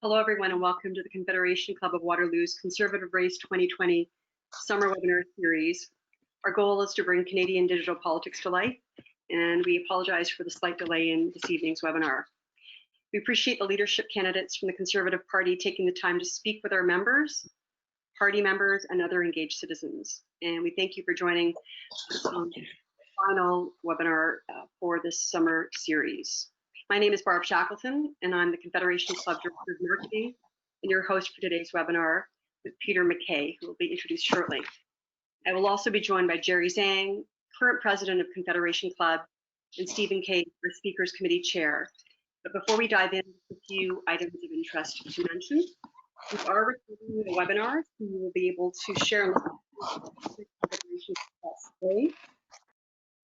Hello, everyone, and welcome to the Confederation Club of Waterloo's Conservative Race 2020 Summer Webinar Series. Our goal is to bring Canadian digital politics to life, and we apologize for the slight delay in this evening's webinar. We appreciate the leadership candidates from the Conservative Party taking the time to speak with our members, party members, and other engaged citizens. And we thank you for joining this final webinar for this summer series. My name is Barb Shackleton, and I'm the Confederation Club Director of Marketing and your host for today's webinar with Peter MacKay, who will be introduced shortly. I will also be joined by Jerry Zhang, current president of Confederation Club, and Stephen Kay, our Speakers Committee Chair. But before we dive in, a few items of interest to mention. We are recording the webinar, so you will be able to share and listen today.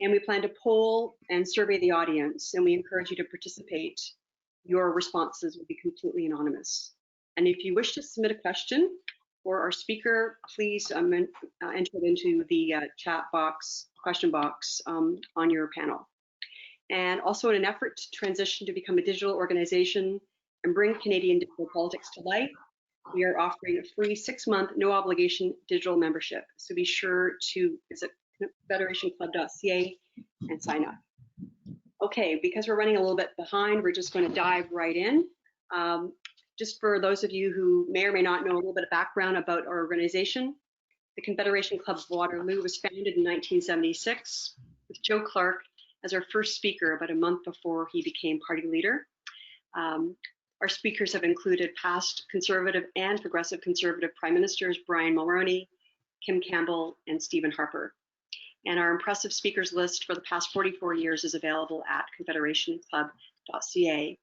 And we plan to poll and survey the audience, and we encourage you to participate. Your responses will be completely anonymous. And if you wish to submit a question for our speaker, please enter it into the chat box, question box on your panel. And also in an effort to transition to become a digital organization and bring Canadian digital politics to life, we are offering a free 6-month, no obligation digital membership. So be sure to visit federationclub.ca and sign up. Okay, because we're running a little bit behind, we're just going to dive right in. Just for those of you who may or may not know a little bit of background about our organization, the Confederation Club of Waterloo was founded in 1976 with Joe Clark as our first speaker about a month before he became party leader. Our speakers have included past Conservative and Progressive Conservative Prime Ministers Brian Mulroney, Kim Campbell, and Stephen Harper. And our impressive speakers list for the past 44 years is available at confederationclub.ca.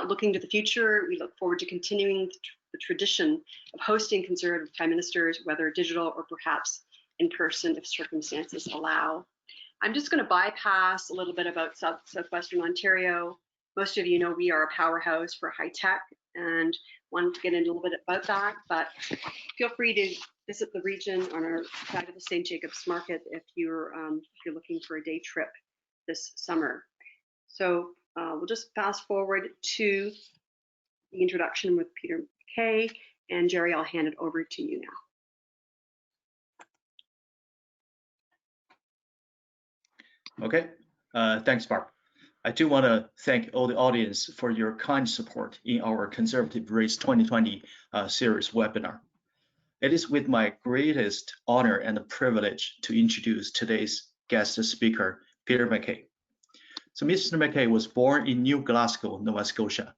Looking to the future, we look forward to continuing the tradition of hosting Conservative Prime Ministers, whether digital or perhaps in person if circumstances allow. I'm just going to bypass a little bit about Southwestern Ontario. Most of you know we are a powerhouse for high tech and wanted to get into a little bit about that, but feel free to visit the region on our side of the St. Jacobs Market if you're looking for a day trip this summer. So we'll just fast forward to the introduction with Peter MacKay, and Jerry, I'll hand it over to you now. Okay, thanks, Barb. I do want to thank all the audience for your kind support in our Conservative Race 2020 series webinar. It is with my greatest honor and privilege to introduce today's guest speaker, Peter MacKay. So Mr. MacKay was born in New Glasgow, Nova Scotia.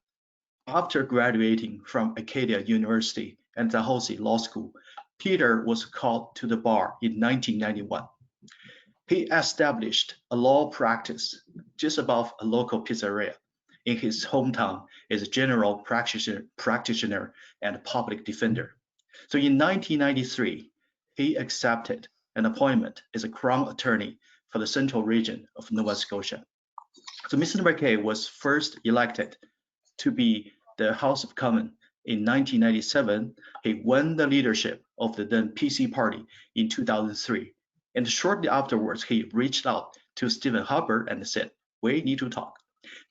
After graduating from Acadia University and Dalhousie Law School, Peter was called to the bar in 1991. He established a law practice just above a local pizzeria in his hometown as a general practitioner and public defender. So in 1993, he accepted an appointment as a Crown Attorney for the Central Region of Nova Scotia. So Mr. MacKay was first elected to be the House of Commons in 1997. He won the leadership of the then PC party in 2003. And shortly afterwards, he reached out to Stephen Harper and said, "We need to talk."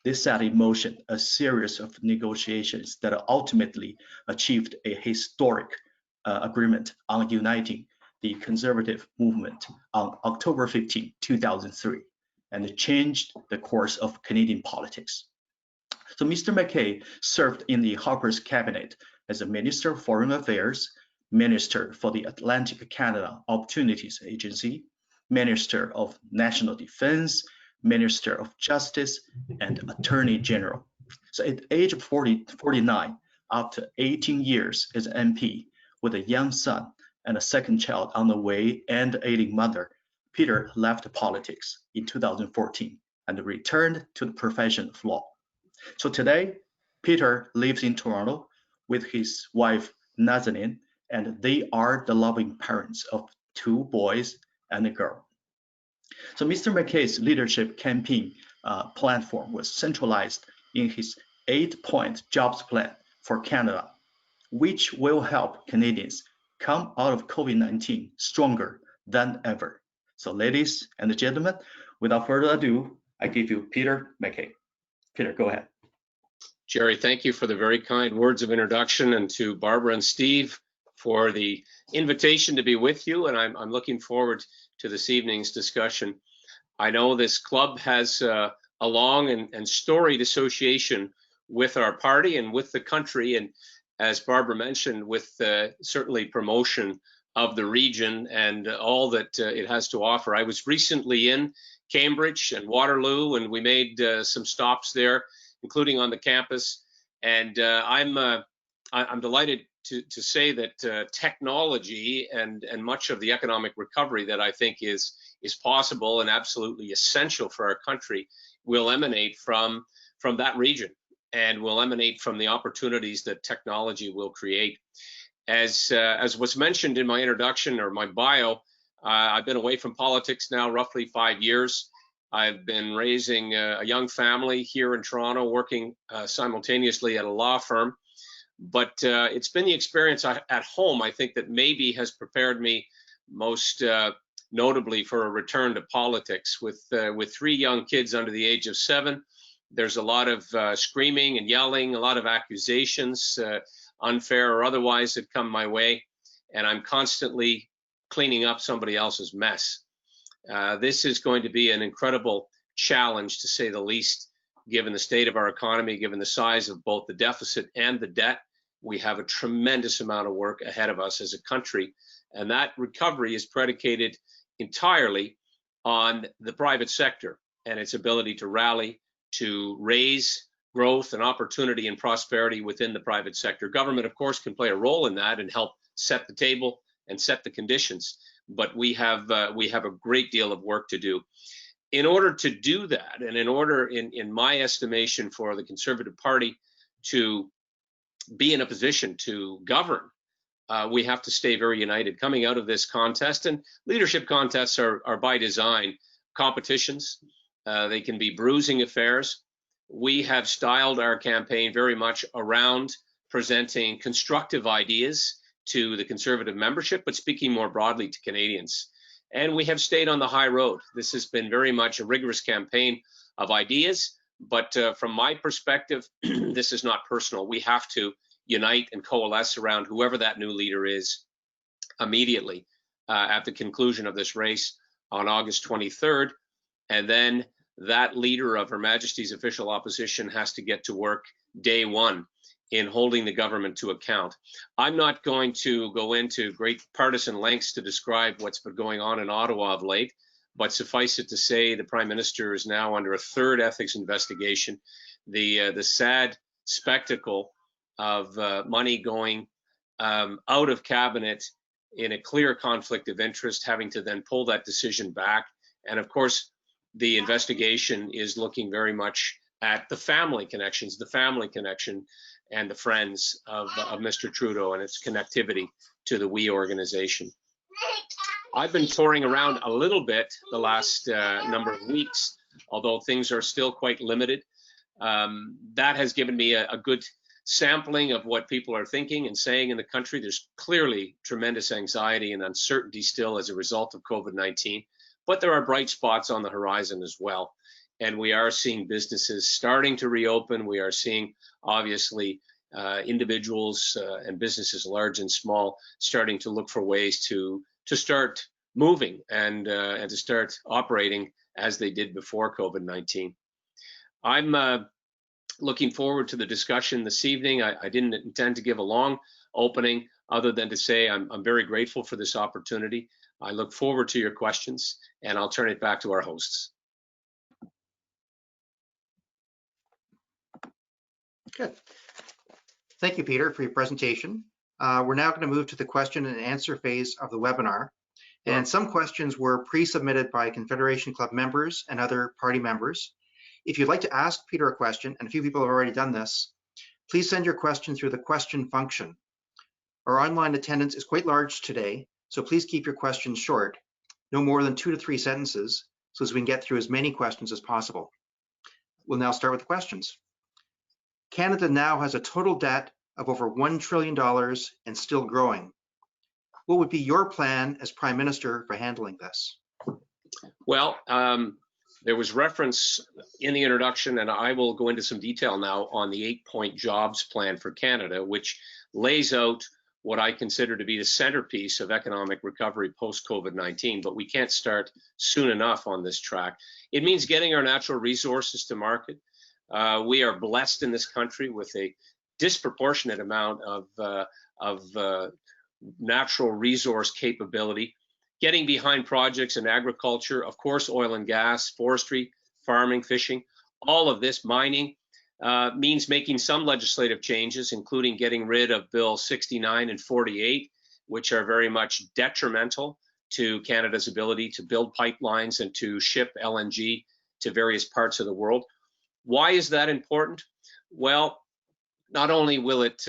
This set in motion a series of negotiations that ultimately achieved a historic agreement on uniting the conservative movement on October 15, 2003, and changed the course of Canadian politics. So Mr. MacKay served in the Harper's cabinet as a Minister of Foreign Affairs, Minister for the Atlantic Canada Opportunities Agency, Minister of National Defense, Minister of Justice, and Attorney General. So at the age of 49, after 18 years as an MP with a young son and a second child on the way and an ailing mother, Peter left politics in 2014 and returned to the profession of law. So today, Peter lives in Toronto with his wife, Nazanin, and they are the loving parents of 2 boys and a girl. So Mr. MacKay's leadership campaign platform was centralized in his 8-point jobs plan for Canada, which will help Canadians come out of COVID-19 stronger than ever. So ladies and gentlemen, without further ado, I give you Peter MacKay. Peter, go ahead. Jerry, thank you for the very kind words of introduction, and to Barbara and Steve for the invitation to be with you. And I'm looking forward to this evening's discussion. I know this club has a long and storied association with our party and with the country. And as Barbara mentioned, with certainly promotion of the region and all that it has to offer. I was recently in Cambridge and Waterloo, and we made some stops there, including on the campus. And I'm delighted to say that technology and much of the economic recovery that I think is possible and absolutely essential for our country will emanate from that region, and will emanate from the opportunities that technology will create. As was mentioned in my introduction or my bio, I've been away from politics now roughly 5 years. I've been raising a young family here in Toronto, working simultaneously at a law firm. But it's been the experience at home, I think, that maybe has prepared me most notably for a return to politics. With 3 young kids under the age of 7, there's a lot of screaming and yelling, a lot of accusations, unfair or otherwise, that come my way, and I'm constantly cleaning up somebody else's mess. This is going to be an incredible challenge, to say the least, given the state of our economy, given the size of both the deficit and the debt. We have a tremendous amount of work ahead of us as a country, and that recovery is predicated entirely on the private sector and its ability to rally, to raise growth and opportunity and prosperity within the private sector. Government, of course, can play a role in that and help set the table and set the conditions, but we have a great deal of work to do. In order to do that, and in order, in my estimation, for the Conservative Party to be in a position to govern, we have to stay very united coming out of this contest. And leadership contests are by design competitions. They can be bruising affairs. We have styled our campaign very much around presenting constructive ideas to the Conservative membership, but speaking more broadly to Canadians. And we have stayed on the high road. This has been very much a rigorous campaign of ideas, but from my perspective, this is not personal. We have to unite and coalesce around whoever that new leader is immediately at the conclusion of this race on August 23rd. And then that leader of Her Majesty's official opposition has to get to work day one in holding the government to account. I'm not going to go into great partisan lengths to describe what's been going on in Ottawa of late, but suffice it to say the Prime Minister is now under a 3rd ethics investigation. The sad spectacle of money going out of cabinet in a clear conflict of interest, having to then pull that decision back. And of course, the investigation is looking very much at the family connections, and the friends of Mr. Trudeau and its connectivity to the We organization. I've been touring around a little bit the last number of weeks, although things are still quite limited. That has given me a good sampling of what people are thinking and saying in the country. There's clearly tremendous anxiety and uncertainty still as a result of COVID-19, but there are bright spots on the horizon as well. And we are seeing businesses starting to reopen. We are seeing, obviously, individuals and businesses large and small starting to look for ways to start moving and to start operating as they did before COVID-19. I'm looking forward to the discussion this evening. I didn't intend to give a long opening other than to say I'm very grateful for this opportunity. I look forward to your questions, and I'll turn it back to our hosts. Good. Thank you, Peter, for your presentation. We're now going to move to the question and answer phase of the webinar. And some questions were pre-submitted by Confederation Club members and other party members. If you'd like to ask Peter a question, and a few people have already done this, please send your question through the question function. Our online attendance is quite large today, so please keep your questions short, no more than 2 to 3 sentences, so as we can get through as many questions as possible. We'll now start with the questions. Canada now has a total debt of over $1 trillion and still growing. What would be your plan as Prime Minister for handling this? Well, there was reference in the introduction, and I will go into some detail now on the 8-point jobs plan for Canada, which lays out what I consider to be the centerpiece of economic recovery post-COVID-19, but we can't start soon enough on this track. It means getting our natural resources to market. We are blessed in this country with a disproportionate amount of natural resource capability. Getting behind projects in agriculture, of course, oil and gas, forestry, farming, fishing, all of this, mining, means making some legislative changes, including getting rid of Bill 69 and 48, which are very much detrimental to Canada's ability to build pipelines and to ship LNG to various parts of the world. Why is that important? Well, not only will it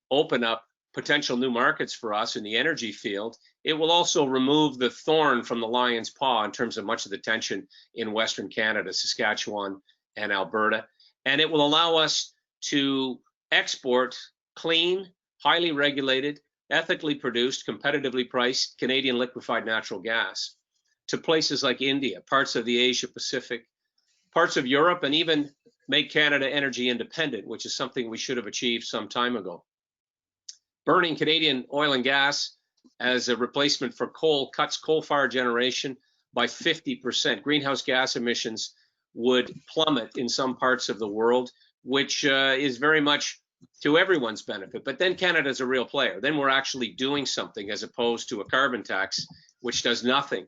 open up potential new markets for us in the energy field, it will also remove the thorn from the lion's paw in terms of much of the tension in Western Canada, Saskatchewan, and Alberta. And it will allow us to export clean, highly regulated, ethically produced, competitively priced Canadian liquefied natural gas to places like India, parts of the Asia Pacific, parts of Europe, and even make Canada energy independent, which is something we should have achieved some time ago. Burning Canadian oil and gas as a replacement for coal cuts coal-fired generation by 50%. Greenhouse gas emissions would plummet in some parts of the world, which is very much to everyone's benefit. But then Canada's a real player. Then we're actually doing something as opposed to a carbon tax, which does nothing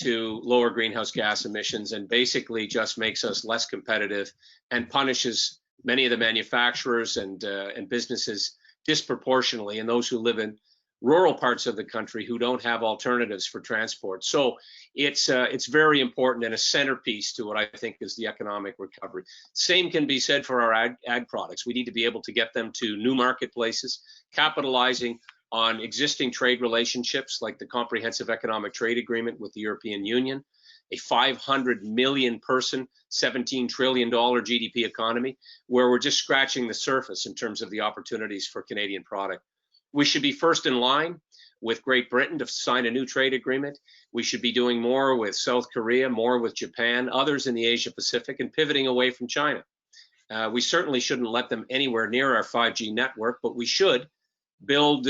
to lower greenhouse gas emissions and basically just makes us less competitive and punishes many of the manufacturers and businesses disproportionately, and those who live in rural parts of the country who don't have alternatives for transport. So it's very important and a centerpiece to what I think is the economic recovery. Same can be said for our ag products. We need to be able to get them to new marketplaces, capitalizing on existing trade relationships like the Comprehensive Economic Trade Agreement with the European Union, a 500 million person, $17 trillion GDP economy, where we're just scratching the surface in terms of the opportunities for Canadian product. We should be first in line with Great Britain to sign a new trade agreement. We should be doing more with South Korea, more with Japan, others in the Asia Pacific, and pivoting away from China. We certainly shouldn't let them anywhere near our 5G network, but we should build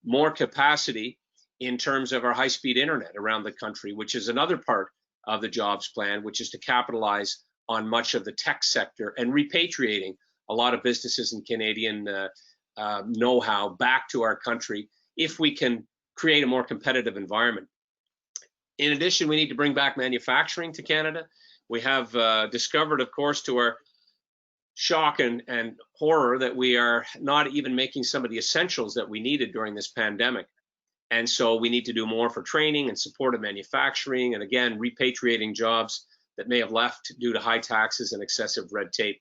more capacity in terms of our high-speed internet around the country, which is another part of the jobs plan, which is to capitalize on much of the tech sector and repatriating a lot of businesses and Canadian know-how back to our country if we can create a more competitive environment. In addition, we need to bring back manufacturing to Canada. We have discovered, of course, to our shock and horror, that we are not even making some of the essentials that we needed during this pandemic. And so we need to do more for training and support of manufacturing, and again, repatriating jobs that may have left due to high taxes and excessive red tape.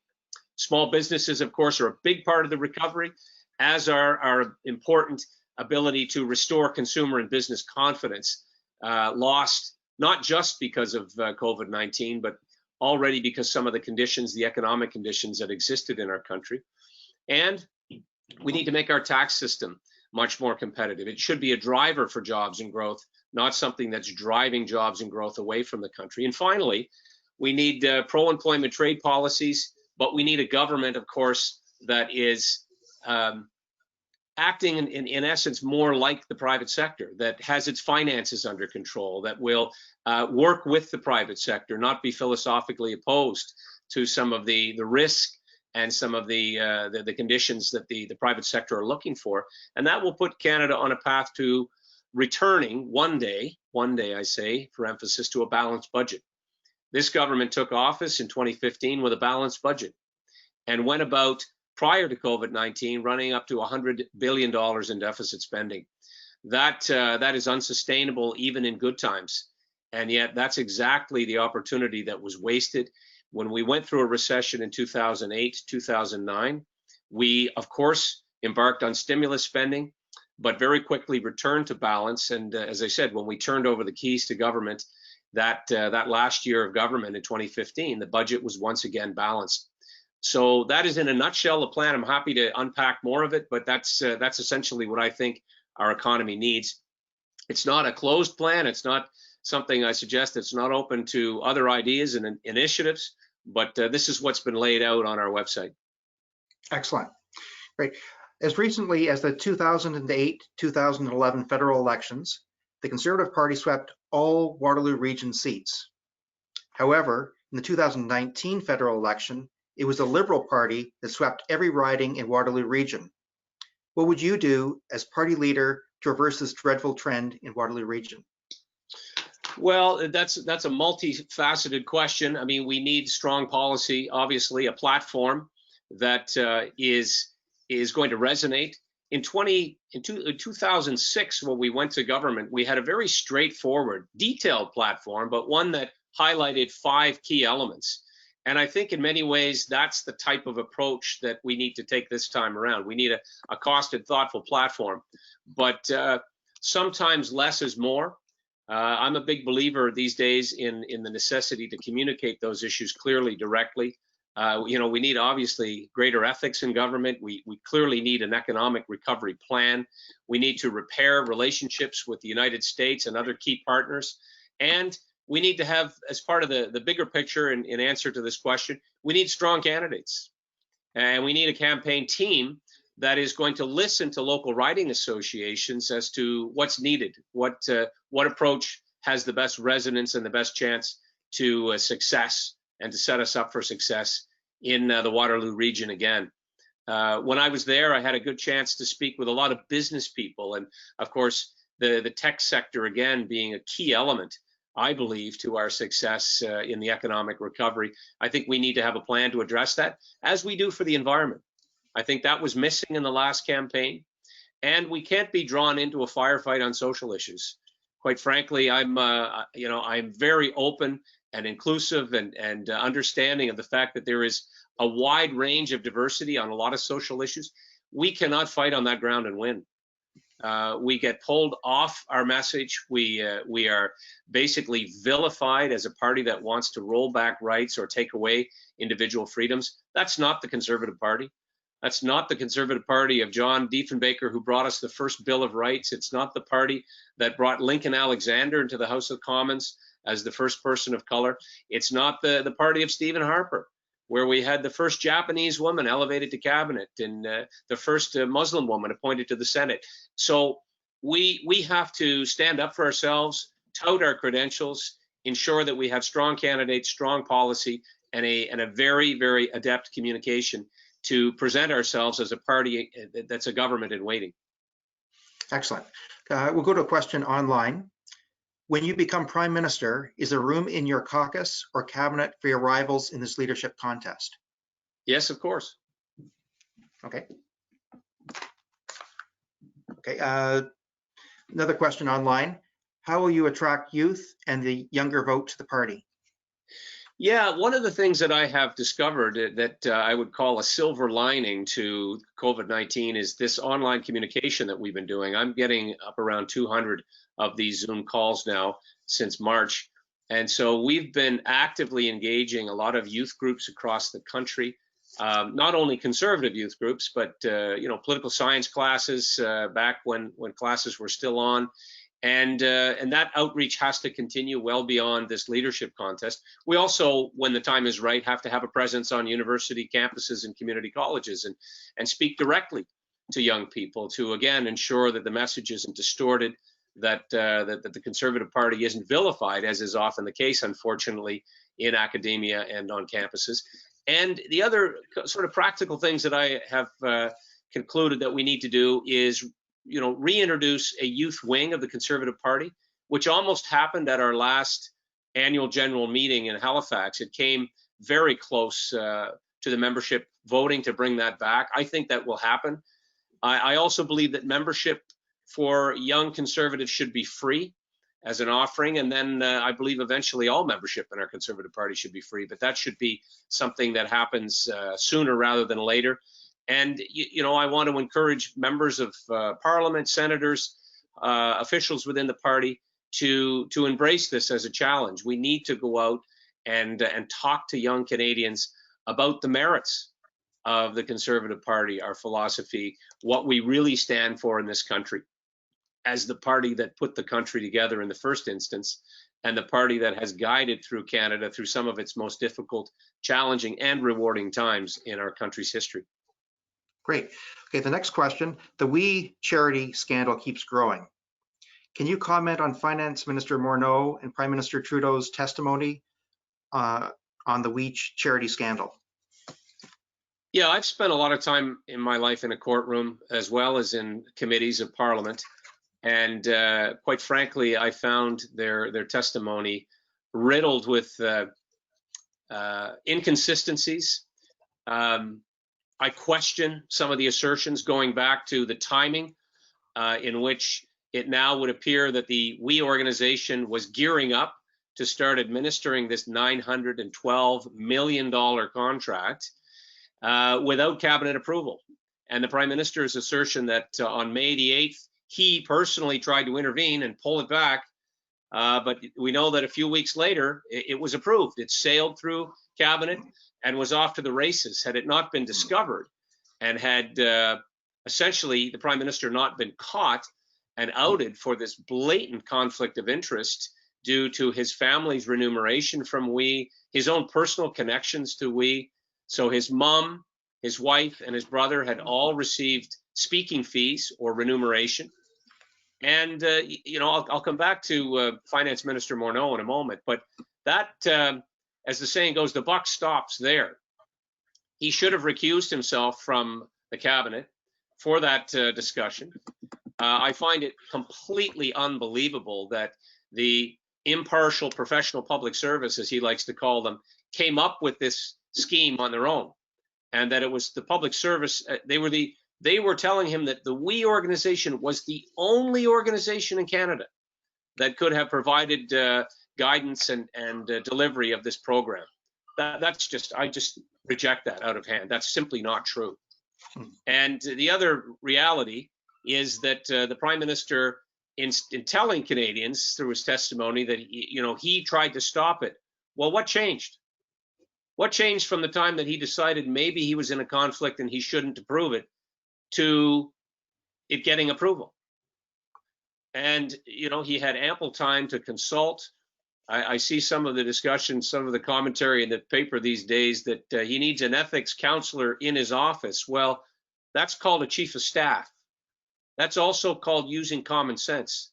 Small businesses, of course, are a big part of the recovery, as are our important ability to restore consumer and business confidence, lost not just because of COVID-19, but already because some of the conditions, the economic conditions that existed in our country. And we need to make our tax system much more competitive. It should be a driver for jobs and growth, not something that's driving jobs and growth away from the country. And finally, we need pro-employment trade policies, but we need a government, of course, that is acting in essence more like the private sector, that has its finances under control, that will work with the private sector, not be philosophically opposed to some of the risk and some of the conditions that the private sector are looking for. And that will put Canada on a path to returning one day I say, for emphasis, to a balanced budget. This government took office in 2015 with a balanced budget and went about, prior to COVID-19, running up to $100 billion in deficit spending. That is unsustainable even in good times. And yet that's exactly the opportunity that was wasted. When we went through a recession in 2008, 2009, we, of course, embarked on stimulus spending, but very quickly returned to balance. And as I said, when we turned over the keys to government, that last year of government in 2015, the budget was once again balanced. So that is in a nutshell the plan. I'm happy to unpack more of it, but that's essentially what I think our economy needs. It's not a closed plan. It's not something I suggest that's not open to other ideas and initiatives, but this is what's been laid out on our website. Excellent. Great. As recently as the 2008-2011 federal elections, the Conservative Party swept all Waterloo Region seats. However, in the 2019 federal election, it was the Liberal Party that swept every riding in Waterloo Region. What would you do as party leader to reverse this dreadful trend in Waterloo Region? Well, that's a multifaceted question. I mean, we need strong policy, obviously, a platform that is going to resonate. In 2006, when we went to government, we had a very straightforward, detailed platform, but one that highlighted 5 key elements. And I think in many ways, that's the type of approach that we need to take this time around. We need a costed, thoughtful platform, but sometimes less is more. I'm a big believer these days in the necessity to communicate those issues clearly, directly. We need obviously greater ethics in government. We clearly need an economic recovery plan. We need to repair relationships with the United States and other key partners. And we need to have, as part of the bigger picture in answer to this question, we need strong candidates. And we need a campaign team that is going to listen to local riding associations as to what's needed, what approach has the best resonance and the best chance to success and to set us up for success in the Waterloo region again. When I was there, I had a good chance to speak with a lot of business people, and of course, the tech sector again being a key element, I believe, to our success in the economic recovery. I think we need to have a plan to address that, as we do for the environment. I think that was missing in the last campaign, and we can't be drawn into a firefight on social issues. Quite frankly, I'm very open and inclusive and understanding of the fact that there is a wide range of diversity on a lot of social issues. We cannot fight on that ground and win. We get pulled off our message. We are basically vilified as a party that wants to roll back rights or take away individual freedoms. That's not the Conservative Party. That's not the Conservative Party of John Diefenbaker, who brought us the first Bill of Rights. It's not the party that brought Lincoln Alexander into the House of Commons as the first person of color. It's not the party of Stephen Harper, where we had the first Japanese woman elevated to cabinet and the first Muslim woman appointed to the Senate. So we have to stand up for ourselves, tout our credentials, ensure that we have strong candidates, strong policy, and a very, very adept communication to present ourselves as a party that's a government in waiting. Excellent. We'll go to a question online. When you become Prime Minister, is there room in your caucus or cabinet for your rivals in this leadership contest? Yes, of course. Okay. Okay. Another question online. How will you attract youth and the younger vote to the party? Yeah, one of the things that I have discovered that I would call a silver lining to COVID-19 is this online communication that we've been doing. I'm getting up around 200 of these Zoom calls now since March. And so we've been actively engaging a lot of youth groups across the country, not only conservative youth groups, but political science classes back when classes were still on. And that outreach has to continue well beyond this leadership contest. We also, when the time is right, have to have a presence on university campuses and community colleges and speak directly to young people to, again, ensure that the message isn't distorted, that the Conservative Party isn't vilified, as is often the case, unfortunately, in academia and on campuses. And the other sort of practical things that I have concluded that we need to do is reintroduce a youth wing of the Conservative Party, which almost happened at our last annual general meeting in Halifax. It came very close to the membership voting to bring that back. I think that will happen. I also believe that membership for young Conservatives should be free as an offering, and then I believe eventually all membership in our Conservative Party should be free, but that should be something that happens sooner rather than later. And, I want to encourage members of Parliament, senators, officials within the party to embrace this as a challenge. We need to go out and talk to young Canadians about the merits of the Conservative Party, our philosophy, what we really stand for in this country as the party that put the country together in the first instance, and the party that has guided through Canada through some of its most difficult, challenging, and rewarding times in our country's history. Great. Okay, the next question. The We charity scandal keeps growing. Can you comment on Finance Minister Morneau and Prime Minister Trudeau's testimony on the We charity scandal? Yeah, I've spent a lot of time in my life in a courtroom as well as in committees of Parliament. And quite frankly, I found their testimony riddled with inconsistencies. I question some of the assertions going back to the timing in which it now would appear that the We organization was gearing up to start administering this $912 million contract without cabinet approval. And the Prime Minister's assertion that on May the 8th, he personally tried to intervene and pull it back. But we know that a few weeks later, it was approved. It sailed through cabinet and was off to the races. Had it not been discovered and had essentially the Prime Minister not been caught and outed for this blatant conflict of interest due to his family's remuneration from We, his own personal connections to We. So his mom, his wife, and his brother had all received speaking fees or remuneration. And, you know, I'll come back to Finance Minister Morneau in a moment, but that, as the saying goes, the buck stops there. He should have recused himself from the cabinet for that discussion. I find it completely unbelievable that the impartial professional public service, as he likes to call them, came up with this scheme on their own, and that it was the public service. They were telling him that the We organization was the only organization in Canada that could have provided guidance and delivery of this program. That's just, I just reject that out of hand. That's simply not true. And the other reality is that the Prime Minister, in telling Canadians through his testimony that he tried to stop it. Well, what changed? What changed from the time that he decided maybe he was in a conflict and he shouldn't approve it to it getting approval? And he had ample time to consult. I see some of the discussion, some of the commentary in the paper these days that he needs an ethics counselor in his office. Well, that's called a chief of staff. That's also called using common sense.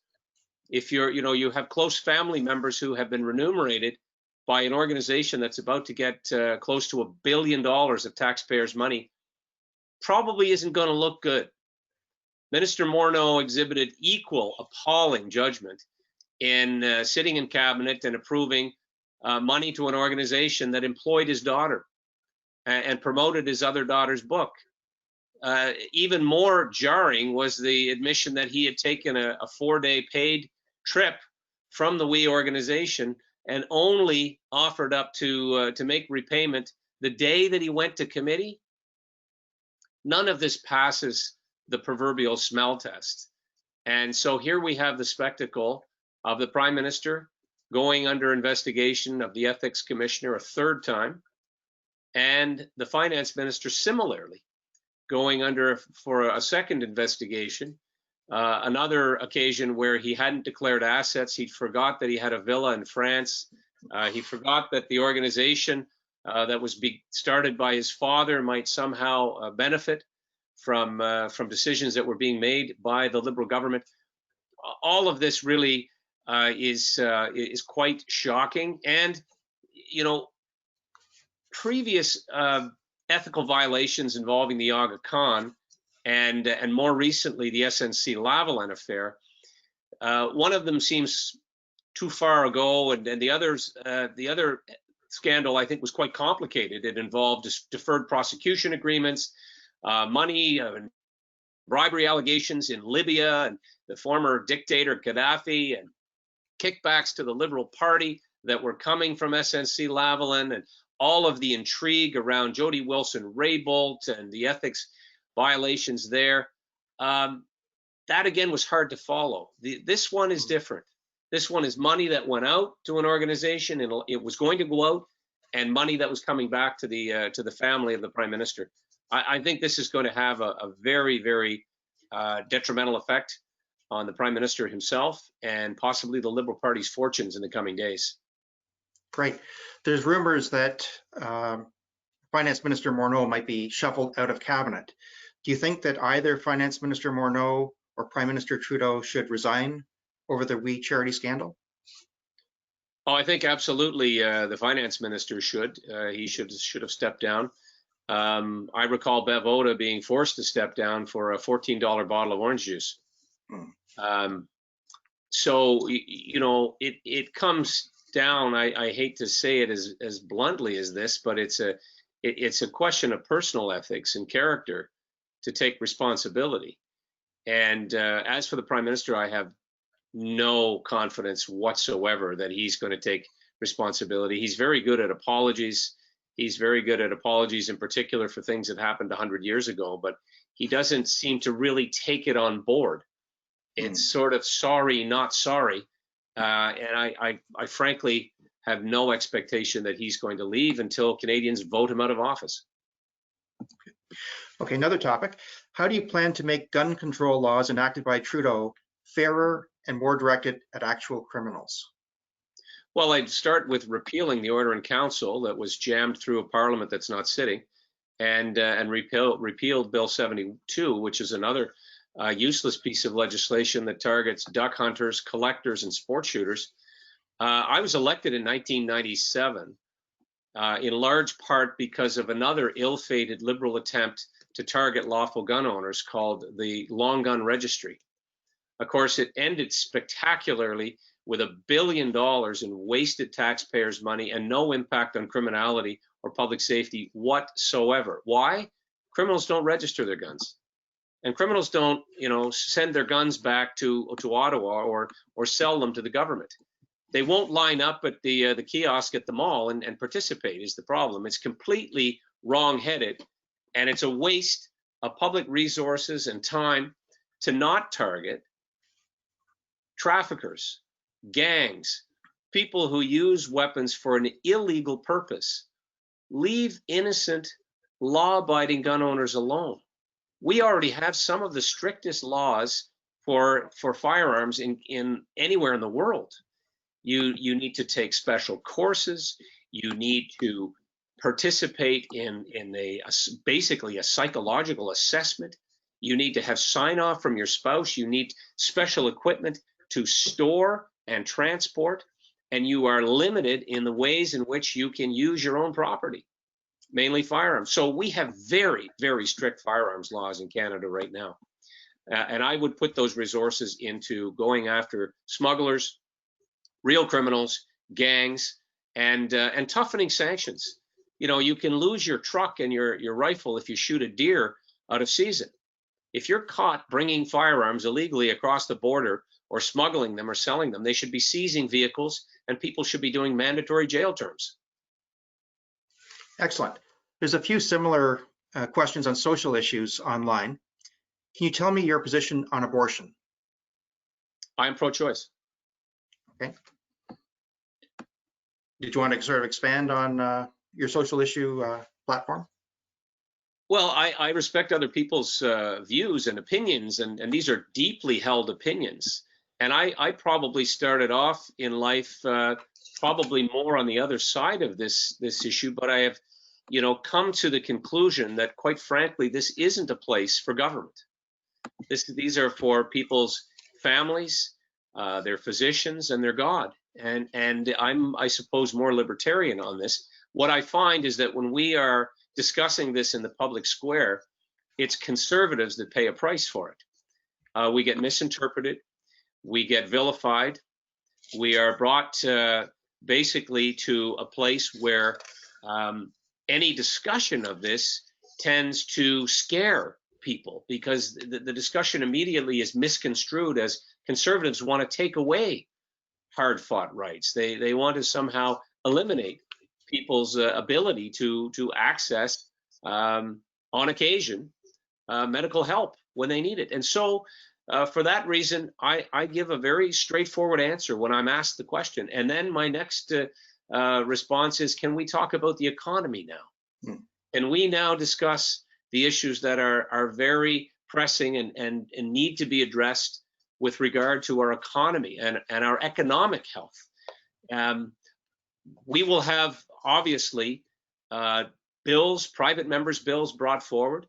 If you have close family members who have been remunerated by an organization that's about to get close to $1 billion of taxpayers' money, probably isn't going to look good. Minister Morneau exhibited equal appalling judgment in sitting in cabinet and approving money to an organization that employed his daughter and promoted his other daughter's book. Even more jarring was the admission that he had taken a 4-day paid trip from the We organization and only offered up to make repayment the day that he went to committee. None of this passes the proverbial smell test. And so here we have the spectacle of the Prime Minister going under investigation of the Ethics Commissioner a third time, and the Finance Minister similarly going under for a second investigation. Another occasion where he hadn't declared assets. He forgot that he had a villa in France. He forgot that the organization that was started by his father might somehow benefit from decisions that were being made by the Liberal government. All of this really is quite shocking. And previous ethical violations involving the Aga Khan and more recently the SNC-Lavalin affair. One of them seems too far ago, and the other scandal I think was quite complicated. It involved deferred prosecution agreements, money, bribery allegations in Libya, and the former dictator Gaddafi, and kickbacks to the Liberal Party that were coming from SNC-Lavalin, and all of the intrigue around Jody Wilson-Raybould and the ethics violations there. That again was hard to follow. This one is different. This one is money that went out to an organization, and it was going to go out, and money that was coming back to the family of the Prime Minister. I think this is going to have a very, very detrimental effect on the Prime Minister himself and possibly the Liberal Party's fortunes in the coming days. Great. There's rumors that Finance Minister Morneau might be shuffled out of cabinet. Do you think that either Finance Minister Morneau or Prime Minister Trudeau should resign over the We Charity scandal? Oh, I think absolutely the Finance Minister should. He should have stepped down. I recall Bev Oda being forced to step down for a $14 bottle of orange juice. So, you know, it comes down, I hate to say it as bluntly as this, but it's a question of personal ethics and character to take responsibility. And as for the Prime Minister, I have no confidence whatsoever that he's going to take responsibility. He's very good at apologies. He's very good at apologies in particular for things that happened 100 years ago, but he doesn't seem to really take it on board. It's sort of sorry, not sorry. And I frankly have no expectation that he's going to leave until Canadians vote him out of office. Okay, another topic. How do you plan to make gun control laws enacted by Trudeau fairer and more directed at actual criminals? Well, I'd start with repealing the Order in Council that was jammed through a parliament that's not sitting, and repealed Bill 72, which is another useless piece of legislation that targets duck hunters, collectors, and sport shooters. I was elected in 1997, in large part because of another ill-fated Liberal attempt to target lawful gun owners called the Long Gun Registry. Of course, it ended spectacularly with $1 billion in wasted taxpayers' money and no impact on criminality or public safety whatsoever. Why? Criminals don't register their guns. And criminals don't, you know, send their guns back to Ottawa or sell them to the government. They won't line up at the kiosk at the mall and participate is the problem. It's completely wrong-headed, and it's a waste of public resources and time to not target traffickers, gangs, people who use weapons for an illegal purpose. Leave innocent, law-abiding gun owners alone. We already have some of the strictest laws for firearms in anywhere in the world. You need to take special courses. You need to participate in basically a psychological assessment. You need to have sign off from your spouse. You need special equipment to store and transport, and you are limited in the ways in which you can use your own property, mainly firearms. So we have very, very strict firearms laws in Canada right now. And I would put those resources into going after smugglers, real criminals, gangs, and toughening sanctions. You know, you can lose your truck and your rifle if you shoot a deer out of season. If you're caught bringing firearms illegally across the border or smuggling them or selling them, they should be seizing vehicles and people should be doing mandatory jail terms. Excellent. There's a few similar questions on social issues online. Can you tell me your position on abortion? I am pro-choice. Okay. Did you want to sort of expand on your social issue platform? Well, I respect other people's views and opinions, and these are deeply held opinions. And I probably started off in life probably more on the other side of this issue, but I have, you know, come to the conclusion that, quite frankly, this isn't a place for government. These are for people's families, their physicians, and their God. And I'm, I suppose, more libertarian on this. What I find is that when we are discussing this in the public square, it's conservatives that pay a price for it. We get misinterpreted, we get vilified, we are brought basically to a place where any discussion of this tends to scare people because the discussion immediately is misconstrued as conservatives want to take away hard-fought rights. They want to somehow eliminate people's ability to access, on occasion, medical help when they need it. And so for that reason, I give a very straightforward answer when I'm asked the question. And then my next response is, can we talk about the economy now? Can we now discuss the issues that are very pressing and need to be addressed with regard to our economy and our economic health. We will have, obviously, bills, private members' bills brought forward,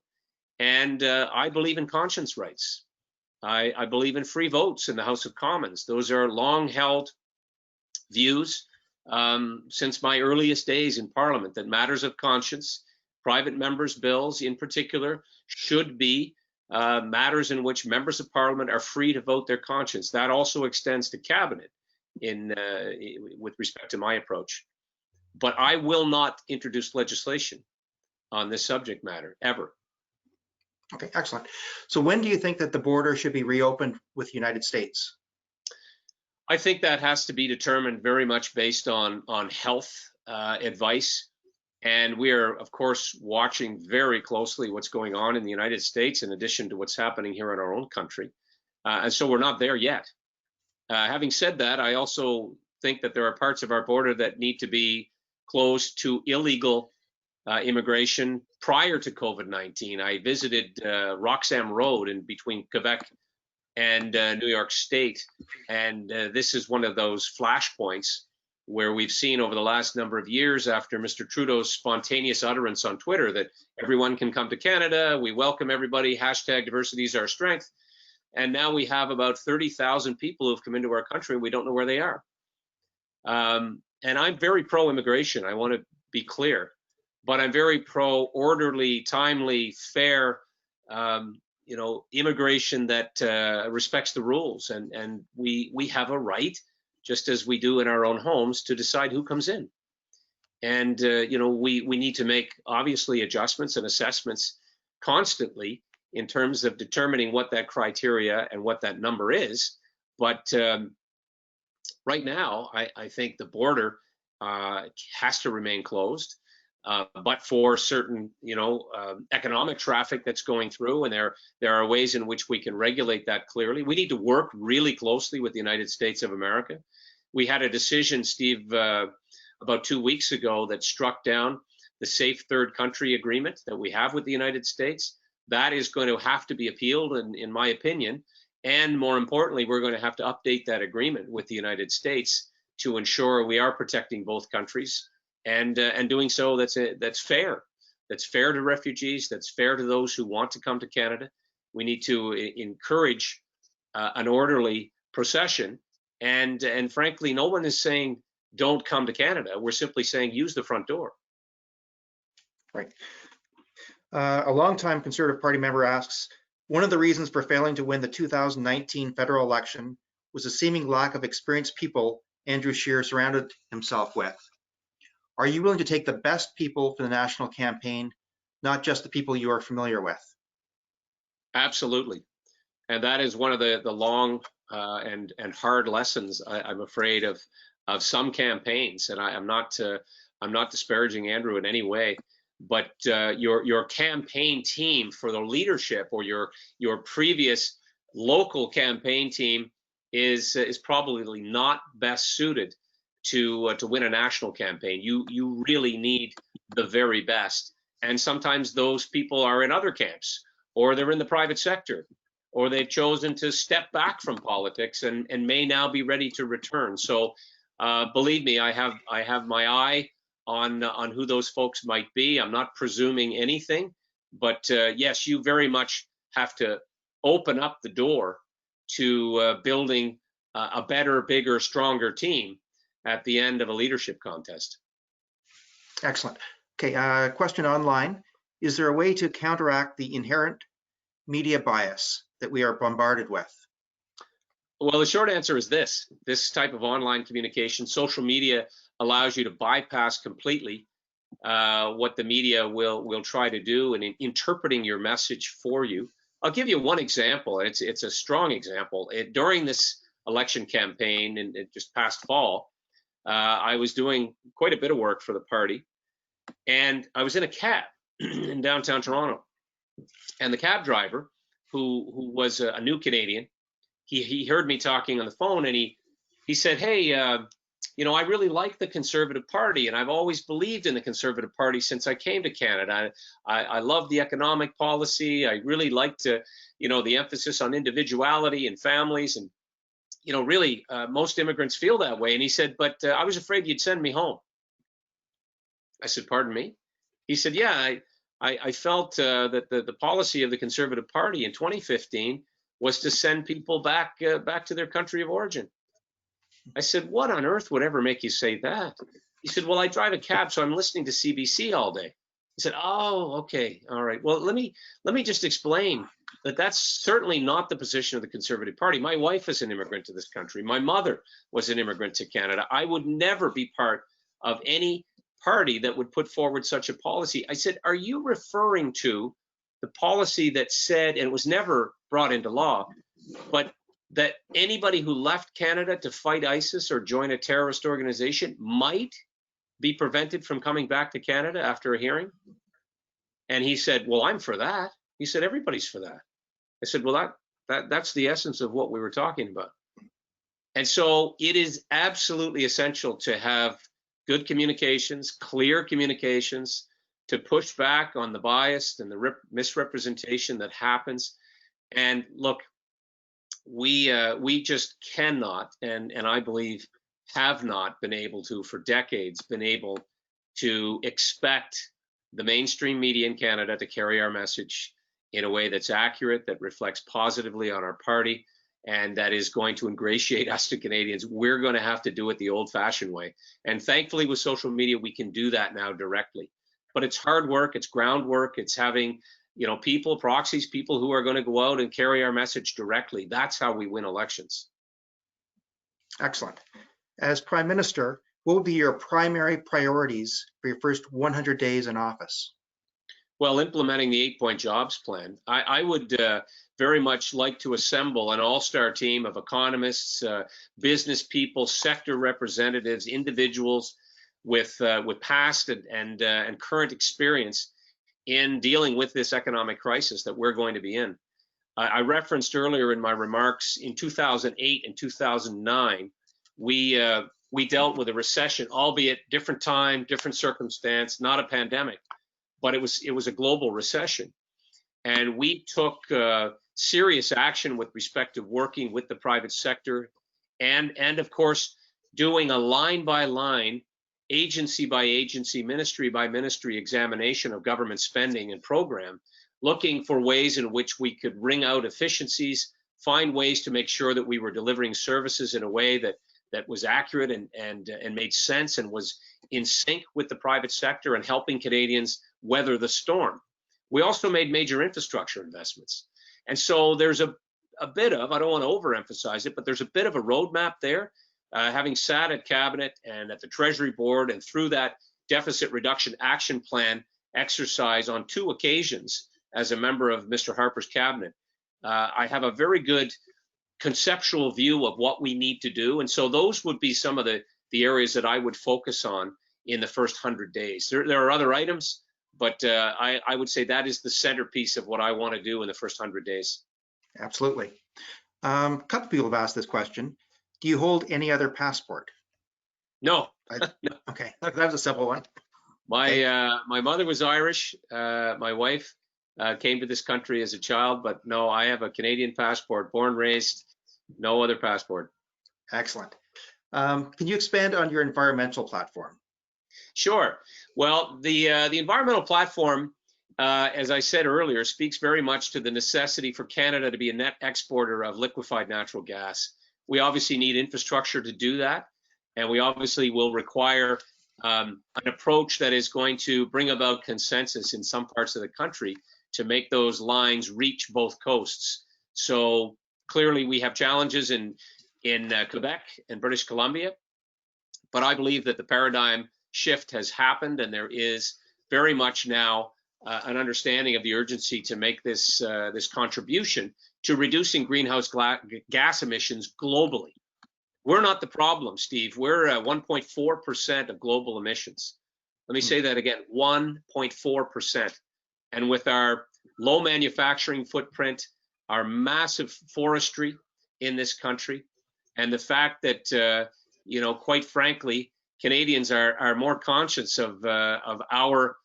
and I believe in conscience rights. I believe in free votes in the House of Commons. Those are long-held views since my earliest days in Parliament, that matters of conscience, private members' bills in particular, should be matters in which members of Parliament are free to vote their conscience. That also extends to Cabinet with respect to my approach. But I will not introduce legislation on this subject matter, ever. Okay, excellent. So when do you think that the border should be reopened with the United States? I think that has to be determined very much based on health advice. And we are, of course, watching very closely what's going on in the United States, in addition to what's happening here in our own country. And so we're not there yet. Having said that, I also think that there are parts of our border that need to be closed to illegal immigration prior to COVID-19. I visited Roxham Road in between Quebec and New York State, and this is one of those flashpoints where we've seen over the last number of years, after Mr. Trudeau's spontaneous utterance on Twitter that everyone can come to Canada, we welcome everybody, hashtag diversity is our strength. And now we have about 30,000 people who have come into our country and we don't know where they are. And I'm very pro-immigration, I want to be clear, but I'm very pro-orderly, timely, fair, immigration that respects the rules. And we have a right, just as we do in our own homes, to decide who comes in. And, we need to make, obviously, adjustments and assessments constantly in terms of determining what that criteria and what that number is. But right now, I think the border has to remain closed, but for certain, economic traffic that's going through, and there are ways in which we can regulate that clearly. We need to work really closely with the United States of America. We had a decision, Steve, about 2 weeks ago that struck down the Safe Third Country Agreement that we have with the United States. That is going to have to be appealed, in my opinion. And more importantly, we're going to have to update that agreement with the United States to ensure we are protecting both countries and doing so that's fair. That's fair to refugees, that's fair to those who want to come to Canada. We need to encourage an orderly procession. And frankly, no one is saying don't come to Canada. We're simply saying use the front door. Right. A longtime Conservative Party member asks, one of the reasons for failing to win the 2019 federal election was the seeming lack of experienced people Andrew Scheer surrounded himself with. Are you willing to take the best people for the national campaign, not just the people you are familiar with? Absolutely. And that is one of the long and hard lessons, I'm afraid, of some campaigns. And I'm not disparaging Andrew in any way, but your campaign team for the leadership, or your previous local campaign team is probably not best suited to win a national campaign. You really need the very best. And sometimes those people are in other camps, or they're in the private sector, or they've chosen to step back from politics and may now be ready to return. So believe me, I have my eye on who those folks might be. I'm not presuming anything, but yes, you very much have to open up the door to building a better, bigger, stronger team at the end of a leadership contest. Excellent. Okay, question online. Is there a way to counteract the inherent media bias that we are bombarded with? Well, the short answer is this type of online communication, social media, allows you to bypass completely what the media will try to do in interpreting your message for you. I'll give you one example. It's a strong example. During this election campaign in just past fall, I was doing quite a bit of work for the party, and I was in a cab in downtown Toronto, and the cab driver, who was a new Canadian, he heard me talking on the phone, and he said, "Hey, you know, I really like the Conservative Party, and I've always believed in the Conservative Party since I came to Canada. I love the economic policy. I really liked, you know, the emphasis on individuality and families, and you know, really, most immigrants feel that way. And he said, but I was afraid you'd send me home. I said, pardon me? He said, yeah, I felt that the policy of the Conservative Party in 2015 was to send people back to their country of origin. I said, what on earth would ever make you say that? He said, well, I drive a cab, so I'm listening to CBC all day. He said, oh, okay, all right. Well, let me just explain that that's certainly not the position of the Conservative Party. My wife is an immigrant to this country. My mother was an immigrant to Canada. I would never be part of any party that would put forward such a policy. I said, are you referring to the policy that said, and it was never brought into law, but that anybody who left Canada to fight ISIS or join a terrorist organization might be prevented from coming back to Canada after a hearing? And he said, well, I'm for that. He said, everybody's for that. I said, well, that's the essence of what we were talking about. And so it is absolutely essential to have good communications, clear communications, to push back on the bias and the misrepresentation that happens. And look, we just cannot, and I believe have not been able to, for decades, been able to expect the mainstream media in Canada to carry our message in a way that's accurate, that reflects positively on our party, and that is going to ingratiate us to Canadians. We're going to have to do it the old-fashioned way. And thankfully, with social media, we can do that now directly. But it's hard work, it's groundwork, it's having, you know, people, proxies, people who are going to go out and carry our message directly. That's how we win elections. Excellent. As Prime Minister, what will be your primary priorities for your first 100 days in office? Well, implementing the 8-point jobs plan. I would very much like to assemble an all-star team of economists, business people, sector representatives, individuals with past and current experience in dealing with this economic crisis that we're going to be in. I referenced earlier in my remarks, in 2008 and 2009, we dealt with a recession, albeit different time, different circumstance, not a pandemic, but it was a global recession. And we took serious action with respect to working with the private sector and of course, doing a line by line, agency by agency, ministry by ministry examination of government spending and program, looking for ways in which we could wring out efficiencies, find ways to make sure that we were delivering services in a way that was accurate and made sense and was in sync with the private sector and helping Canadians weather the storm. We also made major infrastructure investments. And so there's a bit of, I don't want to overemphasize it, but there's a bit of a roadmap there. Having sat at Cabinet and at the Treasury Board and through that deficit reduction action plan exercise on 2 occasions as a member of Mr. Harper's Cabinet, I have a very good conceptual view of what we need to do. And so those would be some of the areas that I would focus on in the first 100 days. There are other items, but I would say that is the centerpiece of what I want to do in the first 100 days. Absolutely. A couple people have asked this question. Do you hold any other passport? No. Okay, that was a simple one. My mother was Irish. My wife came to this country as a child, but no, I have a Canadian passport, born, raised, no other passport. Excellent. Can you expand on your environmental platform? Sure. Well, the environmental platform, as I said earlier, speaks very much to the necessity for Canada to be a net exporter of liquefied natural gas. We obviously need infrastructure to do that, and we obviously will require an approach that is going to bring about consensus in some parts of the country to make those lines reach both coasts. So clearly we have challenges in Quebec and British Columbia, but I believe that the paradigm shift has happened, and there is very much now an understanding of the urgency to make this contribution to reducing greenhouse gas emissions globally. We're not the problem, Steve. We're 1.4% of global emissions. Let me say that again, 1.4%. And with our low manufacturing footprint, our massive forestry in this country, and the fact that quite frankly, Canadians are more conscious of our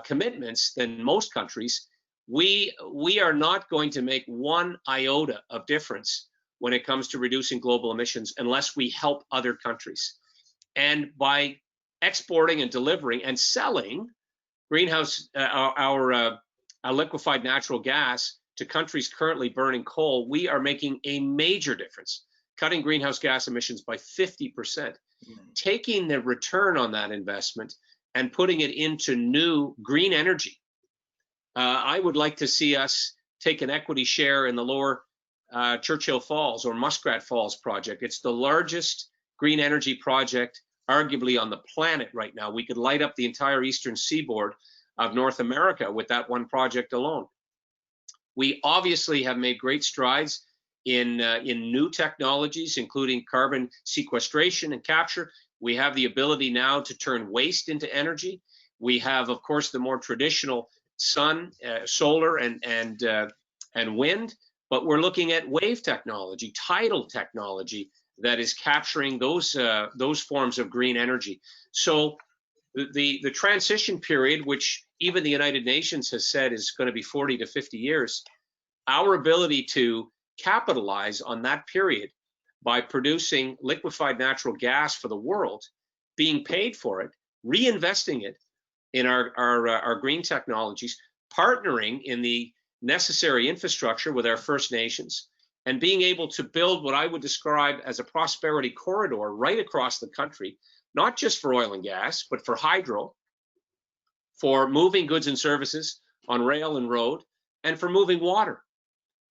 commitments than most countries. We are not going to make one iota of difference when it comes to reducing global emissions unless we help other countries. And by exporting and delivering and selling our liquefied natural gas to countries currently burning coal, we are making a major difference, cutting greenhouse gas emissions by 50%, taking the return on that investment and putting it into new green energy. I would like to see us take an equity share in the Lower Churchill Falls or Muskrat Falls project. It's the largest green energy project arguably on the planet right now. We could light up the entire eastern seaboard of North America with that one project alone. We obviously have made great strides in new technologies, including carbon sequestration and capture. We have the ability now to turn waste into energy. We have, of course, the more traditional sun, solar, and wind, but we're looking at wave technology, tidal technology that is capturing those forms of green energy. So the transition period, which even the United Nations has said is going to be 40 to 50 years, our ability to capitalize on that period by producing liquefied natural gas for the world, being paid for it, reinvesting it in our green technologies, partnering in the necessary infrastructure with our First Nations, and being able to build what I would describe as a prosperity corridor right across the country, not just for oil and gas, but for hydro, for moving goods and services on rail and road, and for moving water,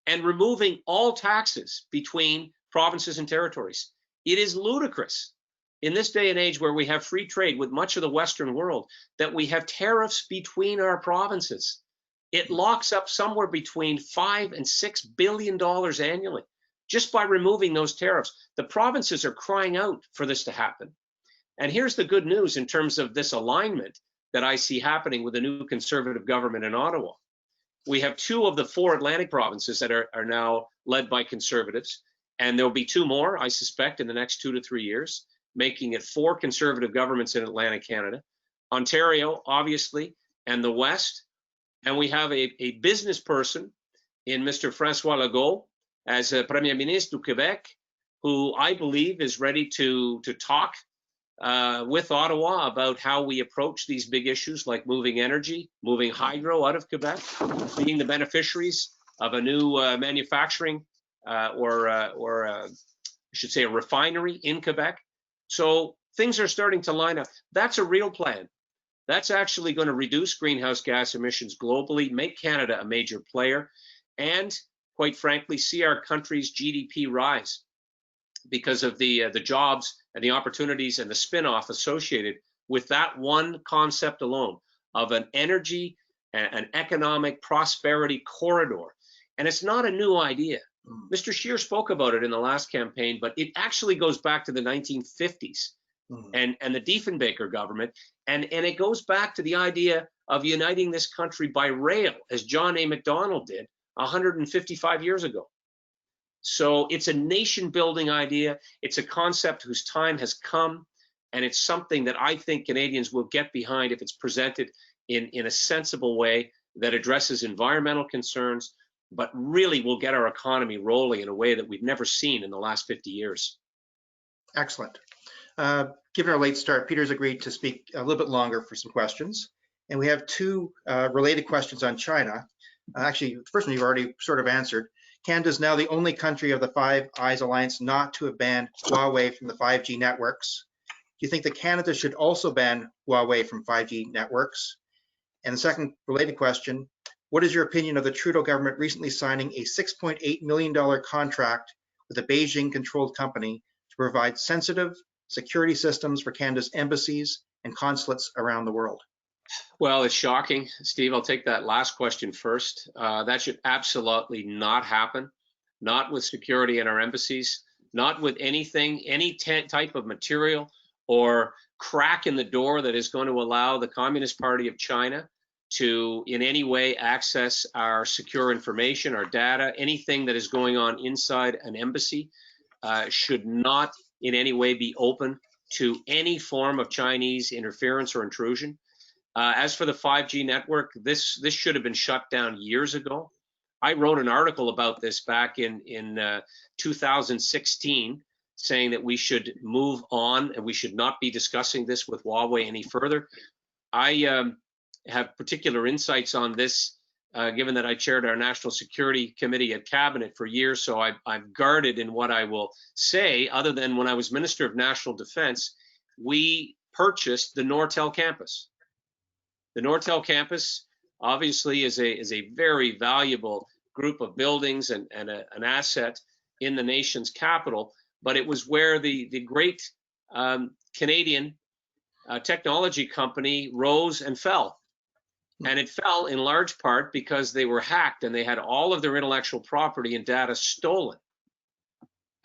and removing all taxes between provinces and territories. It is ludicrous in this day and age where we have free trade with much of the Western world that we have tariffs between our provinces. It locks up somewhere between $5 and $6 billion annually just by removing those tariffs. The provinces are crying out for this to happen. And here's the good news in terms of this alignment that I see happening with the new Conservative government in Ottawa. We have 2 of the 4 Atlantic provinces that are now led by Conservatives, and there'll be 2 more, I suspect, in the next 2 to 3 years, making it 4 Conservative governments in Atlantic Canada. Ontario, obviously, and the West. And we have a business person in Mr. François Legault as a Premier Ministre du Québec, who I believe is ready to talk with Ottawa about how we approach these big issues like moving energy, moving hydro out of Quebec, being the beneficiaries of a new manufacturing or I should say a refinery in Quebec. So things are starting to line up. That's a real plan. That's actually going to reduce greenhouse gas emissions globally, make Canada a major player, and quite frankly, see our country's GDP rise because of the jobs and the opportunities and the spin-off associated with that one concept alone of an energy and an economic prosperity corridor. And it's not a new idea. Mr. Scheer spoke about it in the last campaign, but it actually goes back to the 1950s. And the Diefenbaker government, and it goes back to the idea of uniting this country by rail, as John A. Macdonald did 155 years ago. So it's a nation-building idea. It's a concept whose time has come, and it's something that I think Canadians will get behind if it's presented in a sensible way that addresses environmental concerns, but really will get our economy rolling in a way that we've never seen in the last 50 years. Excellent. Given our late start, Peter's agreed to speak a little bit longer for some questions. And we have 2 related questions on China. Actually, the first one you've already sort of answered. Canada is now the only country of the Five Eyes Alliance not to have banned Huawei from the 5G networks. Do you think that Canada should also ban Huawei from 5G networks? And the second related question, what is your opinion of the Trudeau government recently signing a $6.8 million contract with a Beijing-controlled company to provide sensitive security systems for Canada's embassies and consulates around the world? Well, it's shocking. Steve, I'll take that last question first. That should absolutely not happen, not with security in our embassies, not with anything, any type of material or crack in the door that is going to allow the Communist Party of China to in any way access our secure information, our data, anything that is going on inside an embassy should not in any way be open to any form of Chinese interference or intrusion. As for the 5G network, this should have been shut down years ago. I wrote an article about this back in 2016, saying that we should move on and we should not be discussing this with Huawei any further. I have particular insights on this, given that I chaired our National Security Committee at Cabinet for years, so I'm guarded in what I will say, other than when I was Minister of National Defense, we purchased the Nortel campus. The Nortel campus obviously is a very valuable group of buildings and an asset in the nation's capital, but it was where the great Canadian technology company rose and fell. And it fell in large part because they were hacked and they had all of their intellectual property and data stolen.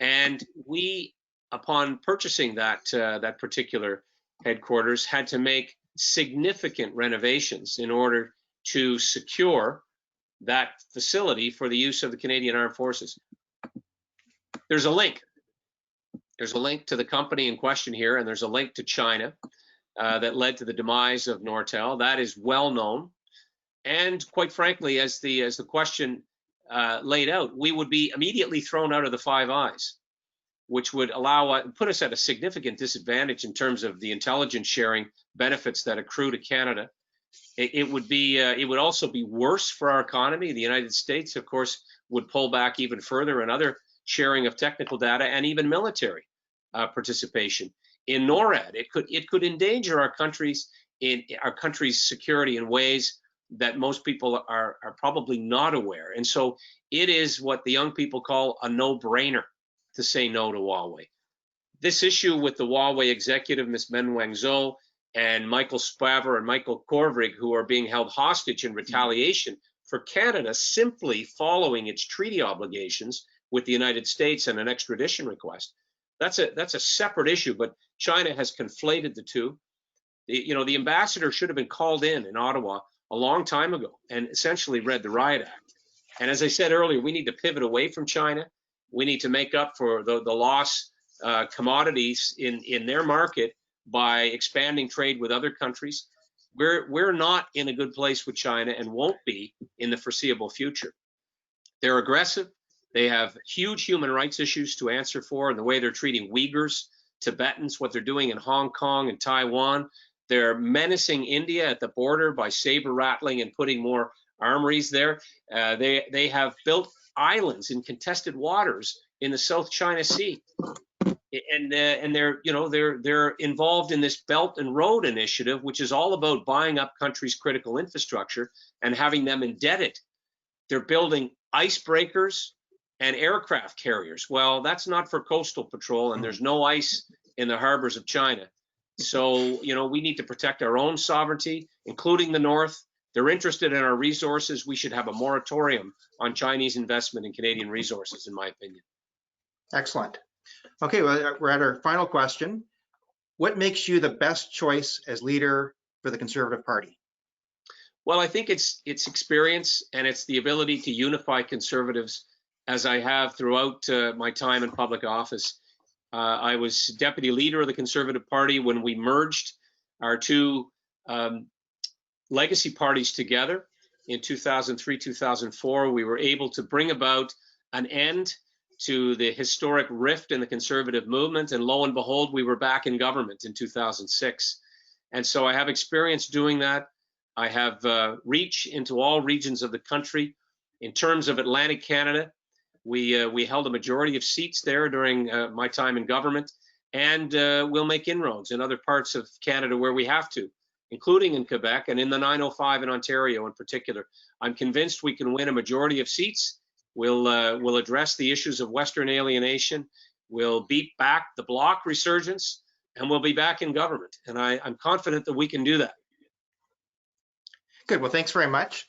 And we, upon purchasing that particular headquarters, had to make significant renovations in order to secure that facility for the use of the Canadian Armed Forces. There's a link. There's a link to the company in question here, and there's a link to China that led to the demise of Nortel. That is well known. And quite frankly, as the question laid out, we would be immediately thrown out of the Five Eyes, which would put us at a significant disadvantage in terms of the intelligence sharing benefits that accrue to Canada. It would also be worse for our economy. The United States, of course, would pull back even further in other sharing of technical data and even military participation in NORAD. It could endanger our country's security in ways that most people are probably not aware. And so it is what the young people call a no-brainer to say no to Huawei. This issue with the Huawei executive, Ms. Men Wanzhou, and Michael Spavor and Michael Korvig, who are being held hostage in retaliation for Canada simply following its treaty obligations with the United States and an extradition request. That's a separate issue, but China has conflated the two. The ambassador should have been called in Ottawa a long time ago and essentially read the Riot Act. And as I said earlier, we need to pivot away from China. We need to make up for the lost commodities in their market by expanding trade with other countries. We're not in a good place with China and won't be in the foreseeable future. They're aggressive. They have huge human rights issues to answer for in the way they're treating Uyghurs, Tibetans, what they're doing in Hong Kong and Taiwan. They're menacing India at the border by saber rattling and putting more armories there. They have built islands in contested waters in the South China Sea. And they're involved in this Belt and Road Initiative, which is all about buying up countries' critical infrastructure and having them indebted. They're building icebreakers and aircraft carriers. Well, that's not for coastal patrol, and there's no ice in the harbors of China. So, we need to protect our own sovereignty, including the North. They're interested in our resources. We should have a moratorium on Chinese investment in Canadian resources, in my opinion. Excellent. Okay, well, we're at our final question. What makes you the best choice as leader for the Conservative Party? Well, I think it's experience and it's the ability to unify Conservatives, as I have throughout my time in public office. I was deputy leader of the Conservative Party when we merged our two legacy parties together in 2003, 2004. We were able to bring about an end to the historic rift in the conservative movement, and lo and behold, we were back in government in 2006. And so I have experience doing that. I have reach into all regions of the country. In terms of Atlantic Canada, we held a majority of seats there during my time in government, and we'll make inroads in other parts of Canada where we have to, including in Quebec and in the 905 in Ontario in particular. I'm convinced we can win a majority of seats. We'll address the issues of Western alienation. We'll beat back the Bloc resurgence, and we'll be back in government. And I'm confident that we can do that. Good. Well, thanks very much.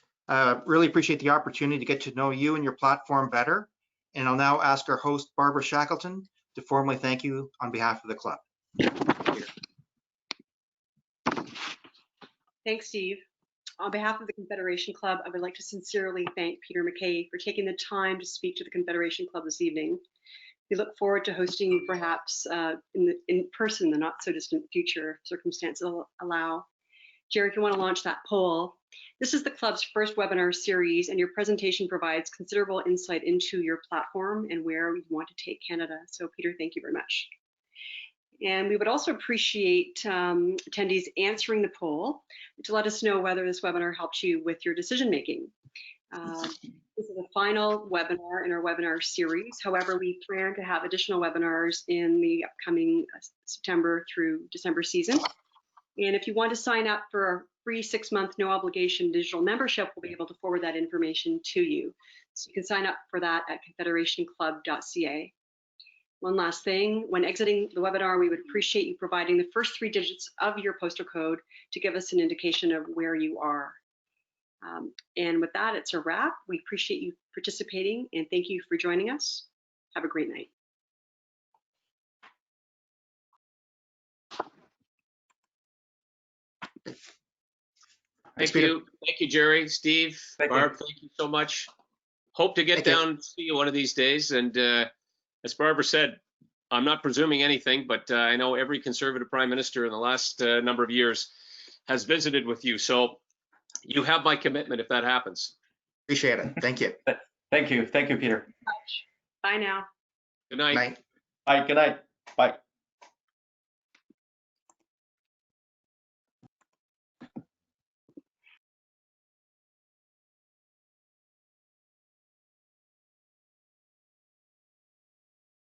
Really appreciate the opportunity to get to know you and your platform better. And I'll now ask our host, Barbara Shackleton, to formally thank you on behalf of the club. Thanks, Steve. On behalf of the Confederation Club, I would like to sincerely thank Peter MacKay for taking the time to speak to the Confederation Club this evening. We look forward to hosting you perhaps in person in the not so distant future if circumstances allow. Jerry, if you want to launch that poll. This is the club's first webinar series, and your presentation provides considerable insight into your platform and where you want to take Canada. So Peter, thank you very much. And we would also appreciate attendees answering the poll to let us know whether this webinar helped you with your decision making. This is the final webinar in our webinar series. However, we plan to have additional webinars in the upcoming September through December season. And if you want to sign up for a free 6-month no obligation digital membership, we'll be able to forward that information to you. So you can sign up for that at confederationclub.ca. One last thing, when exiting the webinar, we would appreciate you providing the first 3 digits of your postal code to give us an indication of where you are. And with that, it's a wrap. We appreciate you participating and thank you for joining us. Have a great night. Thank you. Thank you, Jerry, Steve, Barb, thank you so much. Hope to get down to see you one of these days. And as Barbara said, I'm not presuming anything, but I know every Conservative Prime Minister in the last number of years has visited with you. So you have my commitment if that happens. Appreciate it. Thank you. Thank you. Thank you, Peter. Bye now. Good night. Night. Bye. Good night. Bye.